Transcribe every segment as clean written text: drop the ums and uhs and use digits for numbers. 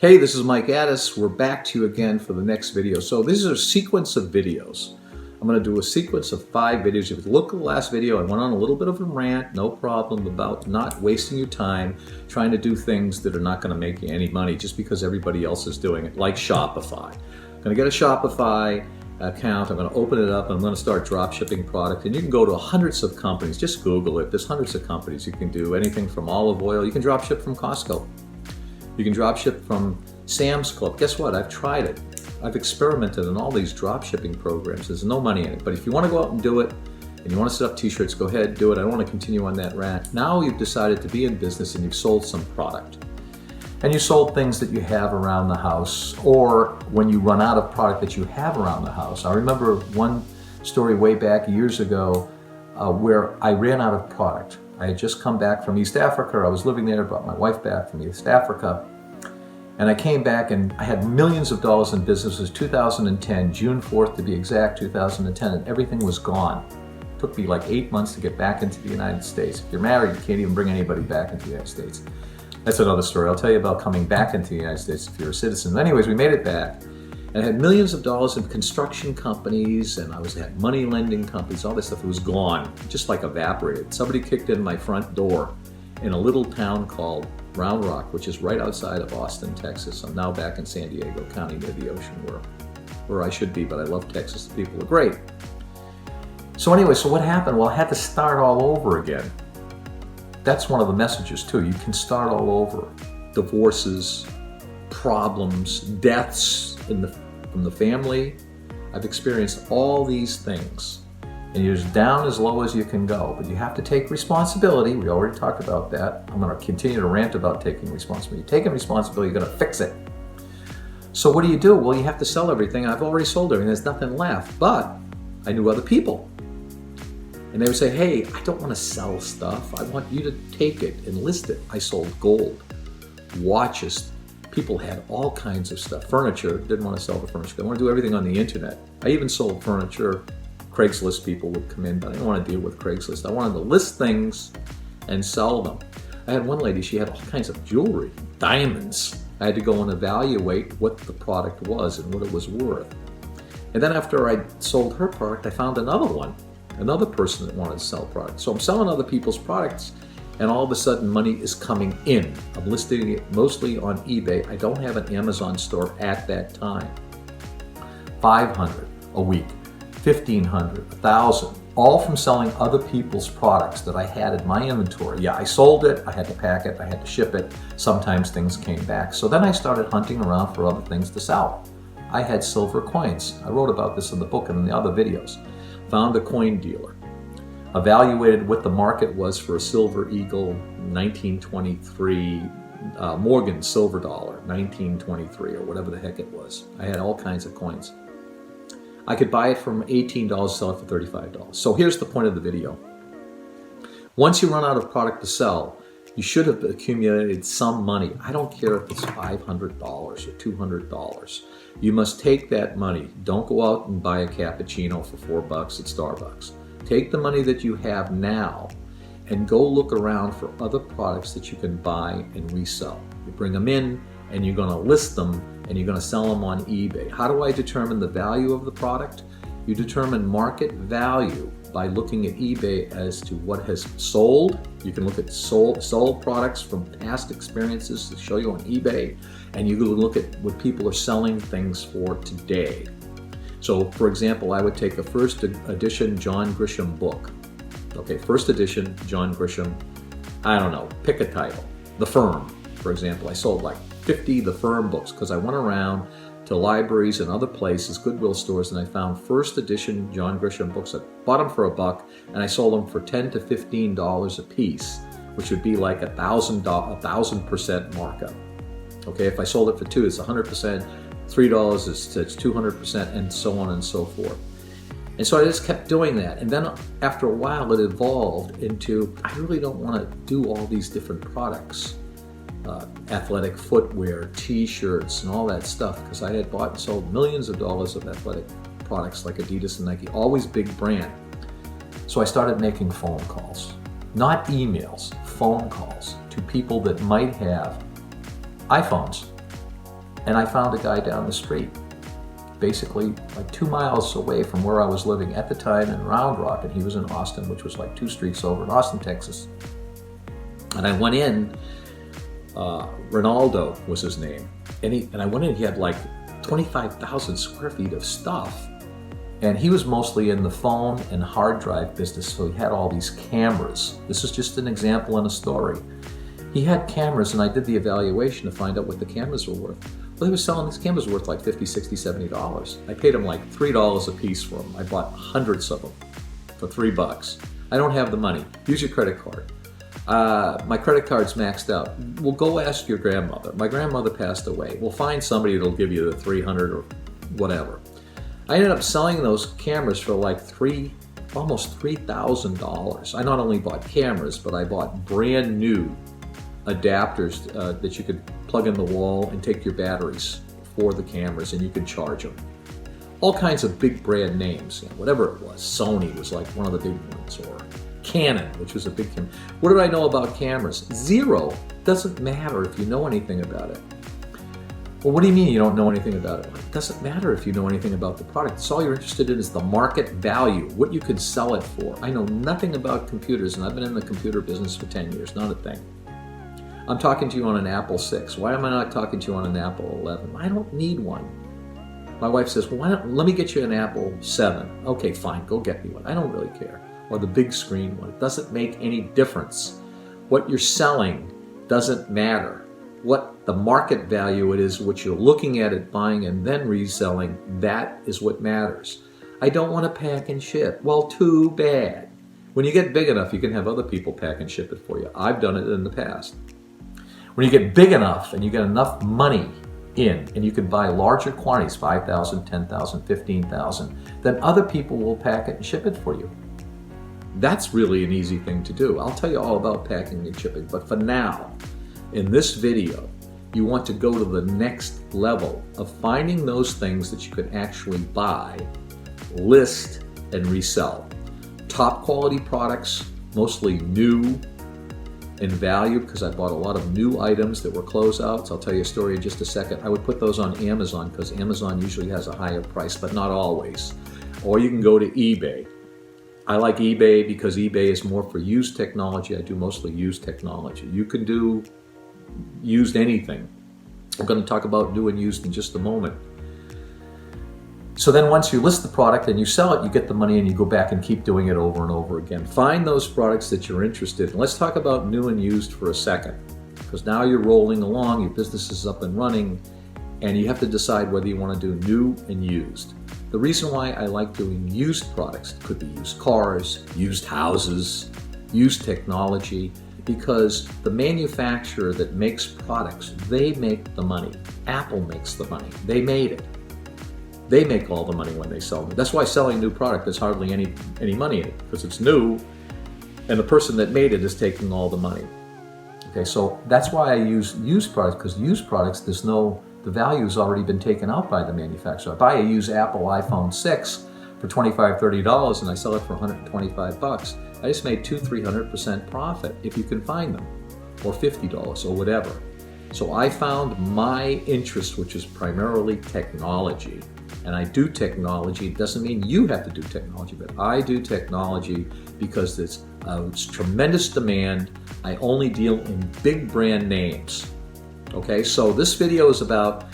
Hey, this is Mike Addis. We're back to you again for the next video. So this is a sequence of videos. I'm going to do a sequence of 5 videos. If you look at the last video, I went on a little bit of a rant, no problem, about not wasting your time trying to do things that are not going to make you any money just because everybody else is doing it, like Shopify. I'm going to get a Shopify account, I'm going to open it up, and I'm going to start drop shipping product. And you can go to hundreds of companies. Just Google it. There's hundreds of companies. You can do anything from olive oil. You can drop ship from Costco. You can drop ship from Sam's Club. Guess what? I've tried it. I've experimented in all these drop shipping programs. There's no money in it. But if you want to go out and do it, and you want to set up t-shirts, go ahead, do it. I don't want to continue on that rant. Now you've decided to be in business and you've sold some product. And you sold things that you have around the house, or when you run out of product that you have around the house. I remember one story way back years ago where I ran out of product. I had just come back from East Africa. I was living there, brought my wife back from East Africa. And I came back and I had millions of dollars in business. It was 2010, June 4th to be exact, 2010, and everything was gone. It took me like 8 months to get back into the United States. If you're married, you can't even bring anybody back into the United States. That's another story. I'll tell you about coming back into the United States if you're a citizen. But anyways, we made it back. And I had millions of dollars in construction companies, and I had money lending companies, all this stuff. It was gone, just like evaporated. Somebody kicked in my front door in a little town called Round Rock, which is right outside of Austin, Texas. I'm now back in San Diego County near the ocean where I should be, but I love Texas. The people are great. So anyway, so what happened? Well, I had to start all over again. That's one of the messages too. You can start all over. Divorces, problems, deaths from the family. I've experienced all these things. And you're as down as low as you can go. But you have to take responsibility. We already talked about that. I'm going to continue to rant about taking responsibility. Taking responsibility, you're going to fix it. So what do? Well, you have to sell everything. I've already sold everything. There's nothing left. But I knew other people. And they would say, hey, I don't want to sell stuff. I want you to take it and list it. I sold gold, watches. People had all kinds of stuff. Furniture, didn't want to sell the furniture. They want to do everything on the internet. I even sold furniture. Craigslist people would come in, but I didn't want to deal with Craigslist. I wanted to list things and sell them. I had one lady, she had all kinds of jewelry, diamonds. I had to go and evaluate what the product was and what it was worth. And then after I sold her product, I found another person that wanted to sell products. So I'm selling other people's products, and all of a sudden money is coming in. I'm listing it mostly on eBay. I don't have an Amazon store at that time. 500 a week, 1,500, 1,000, all from selling other people's products that I had in my inventory. Yeah, I sold it, I had to pack it, I had to ship it. Sometimes things came back. So then I started hunting around for other things to sell. I had silver coins. I wrote about this in the book and in the other videos. Found a coin dealer, evaluated what the market was for a silver eagle 1923 Morgan silver dollar 1923 or whatever the heck it was. I had all kinds of coins. I could buy it from $18, sell it for $35. So here's the point of the video. Once you run out of product to sell, you should have accumulated some money. I don't care if it's $500 or $200. You must take that money. Don't go out and buy a cappuccino for $4 at Starbucks. Take the money that you have now and go look around for other products that you can buy and resell. You bring them in and you're going to list them and you're going to sell them on eBay. How do I determine the value of the product? You determine market value by looking at eBay as to what has sold. You can look at sold products from past experiences to show you on eBay, and you can look at what people are selling things for today. So, for example, I would take a first edition John Grisham book. Okay, first edition John Grisham, I don't know, pick a title. The Firm, for example. I sold like 50 The Firm books because I went around to libraries and other places, Goodwill stores, and I found first edition John Grisham books. I bought them for $1 and I sold them for $10 to $15 a piece, which would be like 1,000% markup. Okay, if I sold it for $2, it's 100%, $3 it's 200%, and so on and so forth. And so I just kept doing that. And then after a while it evolved into, I really don't want to do all these different products. Athletic footwear, t-shirts, and all that stuff, because I had bought and sold millions of dollars of athletic products like Adidas and Nike, always big brand. So I started making phone calls, not emails, phone calls to people that might have iPhones And I found a guy down the street, basically like 2 miles away from where I was living at the time in Round Rock, and he was in Austin, which was like 2 streets over in Austin, Texas. And I went in, Ronaldo was his name, and I went in, he had like 25,000 square feet of stuff. And he was mostly in the phone and hard drive business, so he had all these cameras. This is just an example in a story. He had cameras, and I did the evaluation to find out what the cameras were worth. Well, they were selling these cameras worth like $50, $60, $70. I paid him like $3 a piece for them. I bought hundreds of them for $3. I don't have the money. Use your credit card. My credit card's maxed out. Well, go ask your grandmother. My grandmother passed away. We'll find somebody that'll give you the $300 or whatever. I ended up selling those cameras for like almost $3,000. I not only bought cameras, but I bought brand new adapters that you could plug in the wall and take your batteries for the cameras, and you could charge them. All kinds of big brand names, whatever it was. Sony was like one of the big ones, or Canon, which was a big camera. What did I know about cameras? Zero. Doesn't matter if you know anything about it. Well, what do you mean you don't know anything about it? It doesn't matter if you know anything about the product. It's all you're interested in is the market value, what you could sell it for. I know nothing about computers, and I've been in the computer business for 10 years, not a thing. I'm talking to you on an Apple 6. Why am I not talking to you on an Apple 11? I don't need one. My wife says, well, let me get you an Apple 7. Okay, fine, go get me one. I don't really care. Or the big screen one. It doesn't make any difference. What you're selling doesn't matter. What the market value it is, what you're looking at it, buying, and then reselling, that is what matters. I don't want to pack and ship. Well, too bad. When you get big enough, you can have other people pack and ship it for you. I've done it in the past. When you get big enough and you get enough money in, and you can buy larger quantities, 5,000, 10,000, 15,000, then other people will pack it and ship it for you. That's really an easy thing to do. I'll tell you all about packing and shipping, but for now, in this video, you want to go to the next level of finding those things that you can actually buy, list, and resell. Top quality products, mostly new in value, because I bought a lot of new items that were closeouts. I'll tell you a story in just a second. I would put those on Amazon because Amazon usually has a higher price, but not always. Or you can go to eBay. I like eBay because eBay is more for used technology. I do mostly used technology. You can do used anything. I'm going to talk about new and used in just a moment. So then once you list the product and you sell it, you get the money and you go back and keep doing it over and over again. Find those products that you're interested in. Let's talk about new and used for a second, because now you're rolling along, your business is up and running, and you have to decide whether you want to do new and used. The reason why I like doing used products, it could be used cars, used houses, used technology, because the manufacturer that makes products, they make the money. Apple makes the money. They made it. They make all the money when they sell them. That's why selling new product, there's hardly any money in it, because it's new, and the person that made it is taking all the money. Okay, so that's why I use used products, because used products, the value's already been taken out by the manufacturer. I buy a used Apple iPhone 6 for $25, $30, and I sell it for $125. I just made 200-300% profit if you can find them, or $50 or whatever. So I found my interest, which is primarily technology, and I do technology. It doesn't mean you have to do technology, but I do technology because it's tremendous demand. I only deal in big brand names. Okay, so this video is about,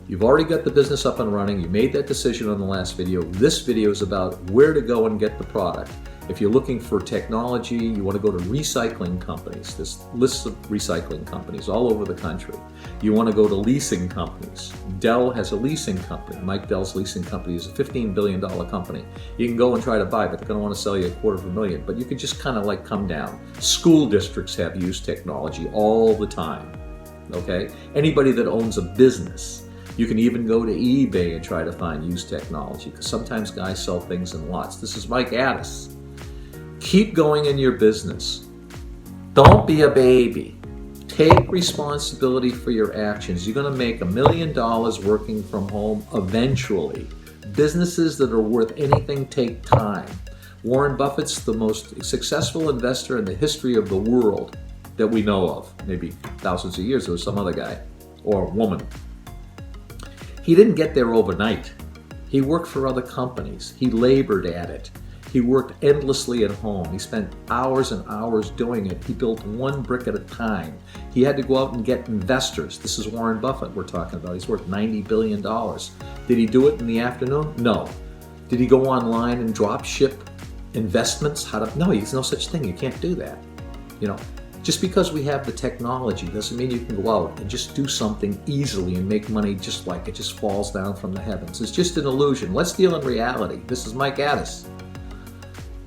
you've already got the business up and running, you made that decision on the last video. This video is about where to go and get the product. If you're looking for technology, you want to go to recycling companies. There's lists of recycling companies all over the country. You want to go to leasing companies. Dell has a leasing company. Mike Dell's leasing company is a $15 billion company. You can go and try to buy, but they're going to want to sell you $250,000. But you can just kind of like come down. School districts have used technology all the time. Okay? Anybody that owns a business. You can even go to eBay and try to find used technology, because sometimes guys sell things in lots. This is Mike Addis. Keep going in your business. Don't be a baby. Take responsibility for your actions. You're going to make $1 million working from home eventually. Businesses that are worth anything take time. Warren Buffett's the most successful investor in the history of the world that we know of. Maybe thousands of years, there was some other guy or woman. He didn't get there overnight. He worked for other companies. He labored at it. He worked endlessly at home. He spent hours and hours doing it. He built one brick at a time. He had to go out and get investors. This is Warren Buffett we're talking about. He's worth $90 billion. Did he do it in the afternoon? No. Did he go online and drop ship investments? No, there's no such thing. You can't do that. Just because we have the technology doesn't mean you can go out and just do something easily and make money just like it just falls down from the heavens. It's just an illusion. Let's deal in reality. This is Mike Addis.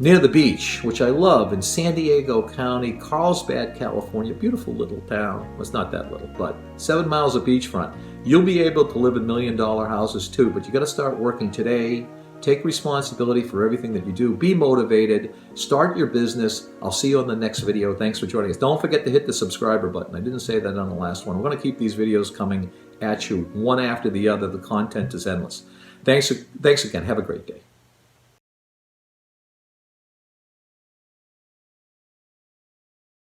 Near the beach, which I love, in San Diego County, Carlsbad, California, beautiful little town. Well, it's not that little, but 7 miles of beachfront. You'll be able to live in $1 million houses too, but you got to start working today. Take responsibility for everything that you do. Be motivated. Start your business. I'll see you on the next video. Thanks for joining us. Don't forget to hit the subscriber button. I didn't say that on the last one. We're going to keep these videos coming at you one after the other. The content is endless. Thanks again. Have a great day.